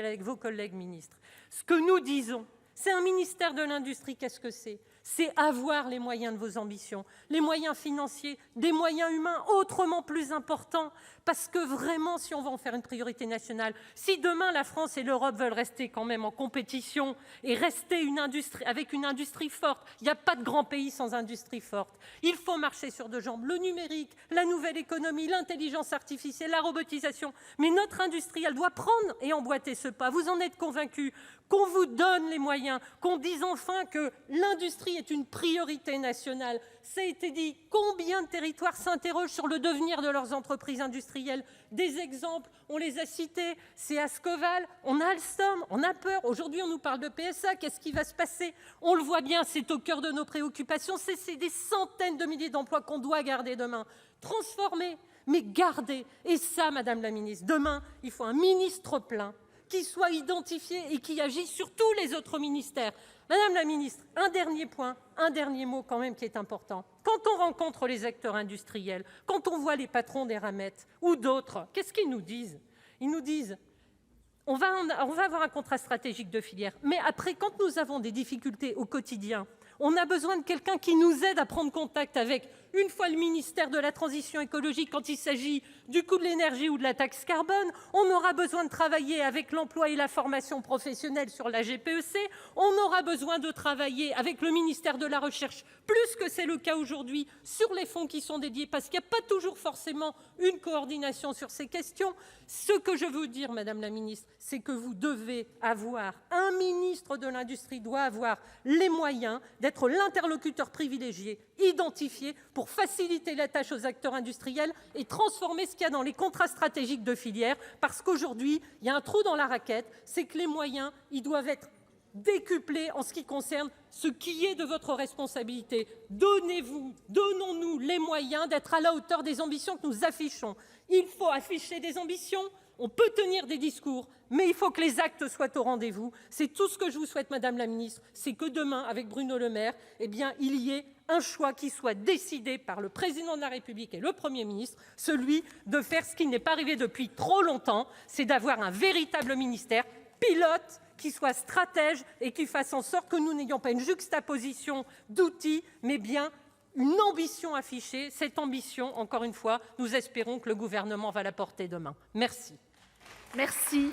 avec vos collègues ministres. Ce que nous disons, c'est un ministère de l'Industrie, qu'est-ce que c'est? C'est avoir les moyens de vos ambitions, les moyens financiers, des moyens humains autrement plus importants. Parce que vraiment, si on veut en faire une priorité nationale, si demain la France et l'Europe veulent rester quand même en compétition et rester avec une industrie forte, il n'y a pas de grand pays sans industrie forte. Il faut marcher sur deux jambes. Le numérique, la nouvelle économie, l'intelligence artificielle, la robotisation. Mais notre industrie, elle doit prendre et emboîter ce pas. Vous en êtes convaincus? Qu'on vous donne les moyens, qu'on dise enfin que l'industrie est une priorité nationale. Ça a été dit, combien de territoires s'interrogent sur le devenir de leurs entreprises industrielles? Des exemples, on les a cités, c'est Ascoval, on a Alstom, on a peur. Aujourd'hui, on nous parle de PSA, qu'est-ce qui va se passer? On le voit bien, c'est au cœur de nos préoccupations, c'est des centaines de milliers d'emplois qu'on doit garder demain. Transformer, mais garder. Et ça, Madame la ministre, demain, il faut un ministre plein qui soit identifié et qui agisse sur tous les autres ministères. Madame la ministre, un dernier point, un dernier mot quand même qui est important. Quand on rencontre les acteurs industriels, quand on voit les patrons des ramettes ou d'autres, qu'est-ce qu'ils nous disent? Ils nous disent on va avoir un contrat stratégique de filière, mais après, quand nous avons des difficultés au quotidien, on a besoin de quelqu'un qui nous aide à prendre contact avec, une fois le ministère de la Transition écologique, quand il s'agit du coût de l'énergie ou de la taxe carbone, on aura besoin de travailler avec l'emploi et la formation professionnelle sur la GPEC, on aura besoin de travailler avec le ministère de la Recherche, plus que c'est le cas aujourd'hui, sur les fonds qui sont dédiés, parce qu'il n'y a pas toujours forcément une coordination sur ces questions. Ce que je veux dire, Madame la ministre, c'est que vous devez avoir, un ministre de l'Industrie doit avoir les moyens d'être l'interlocuteur privilégié, identifié, pour faciliter la tâche aux acteurs industriels et transformer ce qu'il y a dans les contrats stratégiques de filière, parce qu'aujourd'hui, il y a un trou dans la raquette, c'est que les moyens, ils doivent être décuplés en ce qui concerne ce qui est de votre responsabilité. Donnons-nous les moyens d'être à la hauteur des ambitions que nous affichons. Il faut afficher des ambitions, on peut tenir des discours, mais il faut que les actes soient au rendez-vous. C'est tout ce que je vous souhaite, Madame la ministre, c'est que demain, avec Bruno Le Maire, il y ait un choix qui soit décidé par le Président de la République et le Premier ministre, celui de faire ce qui n'est pas arrivé depuis trop longtemps, c'est d'avoir un véritable ministère pilote, qui soit stratège et qui fasse en sorte que nous n'ayons pas une juxtaposition d'outils, mais bien une ambition affichée. Cette ambition, encore une fois, nous espérons que le gouvernement va la porter demain. Merci. Merci.